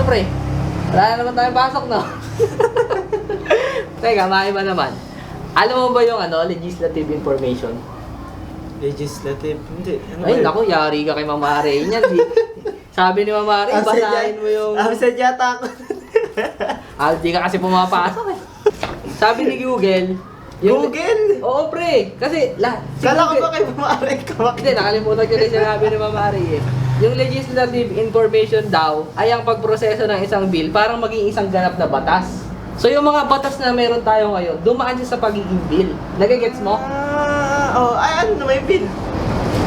pre? Wala na naman tayong pasok, no? Teka, maiba naman. Alam mo ba yung legislative information? Legislative? Hindi. Ay, naku, yari ka kay Mama Ray niyan. Sabi ni Mama Ray, basahin mo yung... Absent yata ako. Di ka kasi pumapasok eh. Sabi ni Google... Google? Oo, pre. Kasi, Kala ko ba kay Mama Ray ka? Hindi, nakalimutan ko rin sinabi ni Mama Ray eh. Yung legislative information daw ay ang pagproseso ng isang bill parang maging isang ganap na batas. So yung mga batas na meron tayo ngayon, dumaan siya sa pagiging bill. Nagigets mo? Ano na may bill?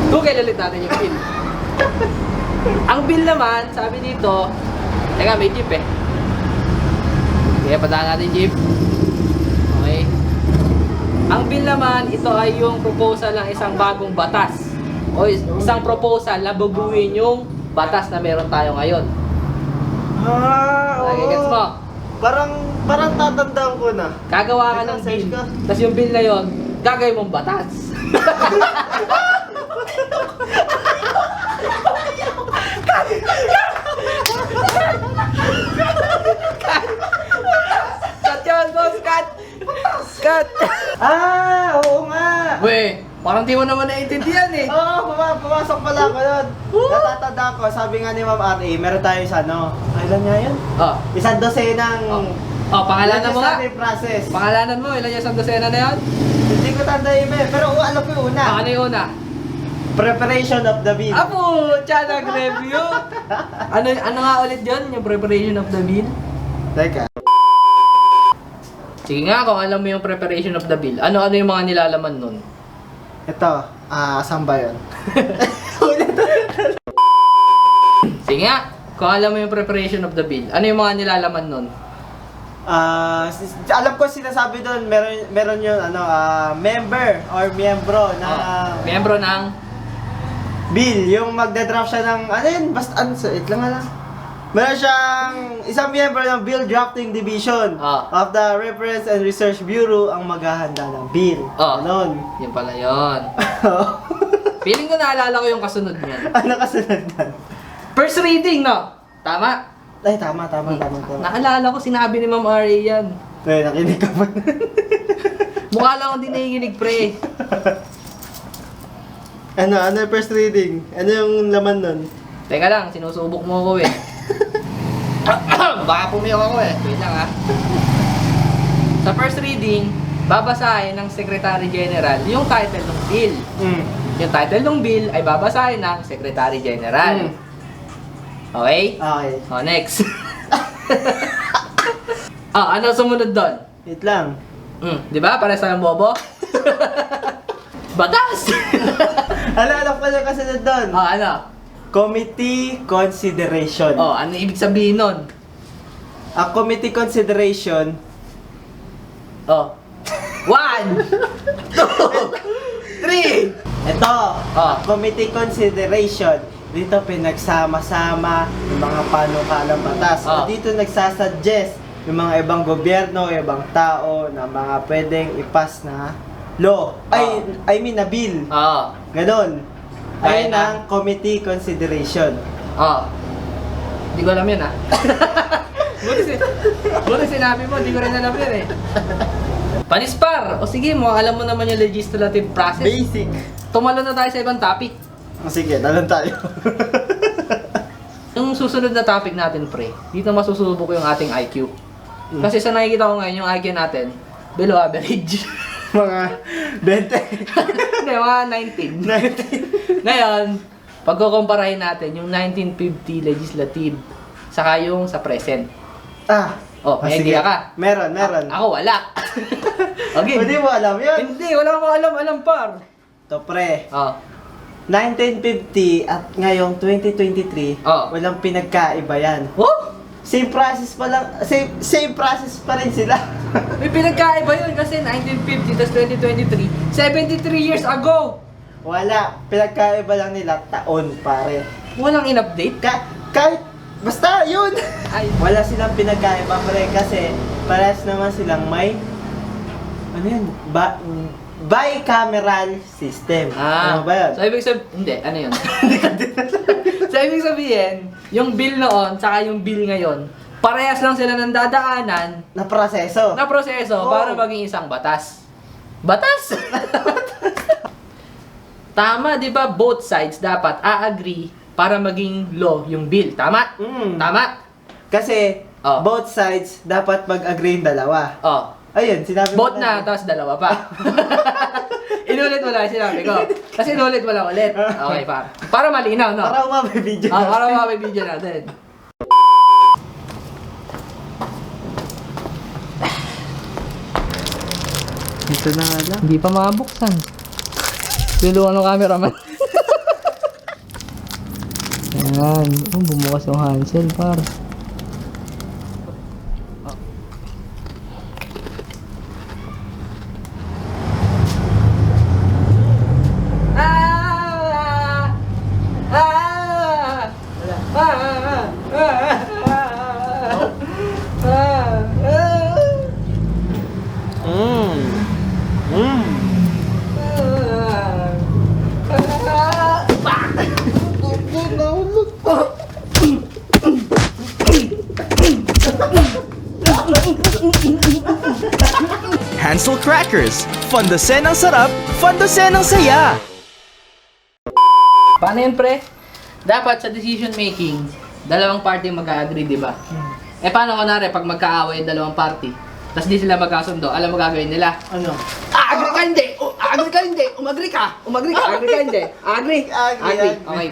Google ulit natin yung bill. Ang bill naman, sabi dito, teka, may jeep eh. Kaya padaan natin jeep. Okay. Ang bill naman, ito ay yung proposal ng isang bagong batas. O isang proposal na baguhin yung batas na meron tayo ngayon. Oo. Nagigets mo? Parang tatandaan ko na. Gagawa ka ng bill. Tapos yung bill na yon, gagawin mong batas. Cut yun, boss! Cut! Cut! Oo nga. Weh, parang di mo naman naiintindihan eh. Oo, pumasok pala ako yun. Natatanda ko, sabi nga ni Ma'am R.A., meron tayo sa kailan nga yun? Isang dosenang Pangalanan mo nga. legislative process. Pangalanan mo, ilan yung isang dosena na yun? Hindi ko tanda yung iba, pero alam ko yung una. Ano yung una? Preparation of the bill. Apo, tiyan nag-review. Ano nga ulit yun, yung preparation of the bill? Teka. Sige nga, kung alam mo yung preparation of the bill, ano-ano yung mga nilalaman nun? Ito, saan ba yun? Sige nga, kung alam mo yung preparation of the bill, ano yung mga nilalaman nun? Alam ko sinasabi doon, meron yung member or miyembro na Miyembro ng... bill, yung magda-draft siya ng, basta, wait lang nga lang. Meron siyang isang miyembro ng Bill Drafting Division of the Reference and Research Bureau ang maghahanda ng bill. Ganon. Yun pala yun. Feeling ko naalala ko yung kasunod niyan. Ano kasunod nan? First reading, no? Tama? Ay, tama. Naalala ko, sinabi ni Ma'am R.A. yan. Nakinig ka pa. Mukha lang akong di nakikinig, pre. Ano yung first reading? Ano yung laman nun? Teka lang, sinusubok mo ako eh. Baka pumiyak ako eh. Wait lang ha. Sa first reading, babasahin ng Secretary General yung title ng bill. Yung title ng bill ay babasahin ng Secretary General. Okay? Okay. Next. Ano sumunod doon? Wait lang. Di ba? Para sa bobo? Batas! Alam ko na kasunod doon. Ano? Committee consideration. Ano ibig sabihin nun? A committee consideration. 1, 2, 3. Ito, committee consideration. Dito pinagsama-sama yung mga panukalang batas. Dito nagsasuggest yung mga ibang gobyerno, ibang tao na mga pwedeng ipas na law. I mean na bill. Ganon. Ayun ang committee consideration. Hindi ko alam yun ha. Buti sinabi mo, hindi ko rin alam yun eh. Panispar! O sige mo, alam mo naman yung legislative process. Basic. Tumalo na tayo sa ibang topic. Sige, dalan tayo. Yung susunod na topic natin, pre, dito masusubok yung ating IQ. Kasi sa nakikita ko ngayon, yung IQ natin, below average. Mga 20. Hindi, mga 19. Ngayon, pagkukumparahin natin yung 1950 legislative saka yung sa present. May idea ka? Meron. Ako wala. Okay. Hindi mo alam yun? Hindi, wala akong alam par. To pre. 1950 at ngayong 2023, walang pinagkaiba yan. Same process pa lang, same process pa rin sila. May pinagkaiba yun kasi 1950 tas 2023, 73 years ago. Wala, pinagkaiba lang nila taon pare. Walang in-update? Kahit, basta yun. Wala silang pinagkaiba pare kasi parehas naman silang may, bicameral system. Ano ba yun? So, ibig sabihin, hindi, ano yun? So, ibig sabihin, yung bill noon, tsaka yung bill ngayon, parehas lang sila ng dadaanan Na proseso. na proseso Oo. para maging isang batas. Batas! Tama, di ba? Both sides dapat a-agree para maging law yung bill. Tama? Mm. Tama? Kasi, Oh. both sides dapat mag-agree yung dalawa. Oh. Ayun, sinabi mo Both na, tapos dalawa pa. Inulit mo lang yung sinabi ko. Kasi inulit mo lang ulit. Okay, para malinaw, no? Para umabay video. Para mga video natin. Ito na nga lang. Hindi pa mabuksan. Tulungan ng cameraman. Ayan. Oh, bumukas yung handle, par. Mm. Mm. Hansel Crackers. Fandosen ang sarap, Fandosen ang saya. Paano yun, pre? Dapat sa decision making, dalawang party mag-agree, di ba? Eh paano kunwari pag magkaaway yung dalawang party, tapos di sila magkasundo, alam mo gagawin nila? Ano? Agree ka hindi! Agree ka hindi! Umagri ka! Agree ka hindi! Agree! Agree. Okay,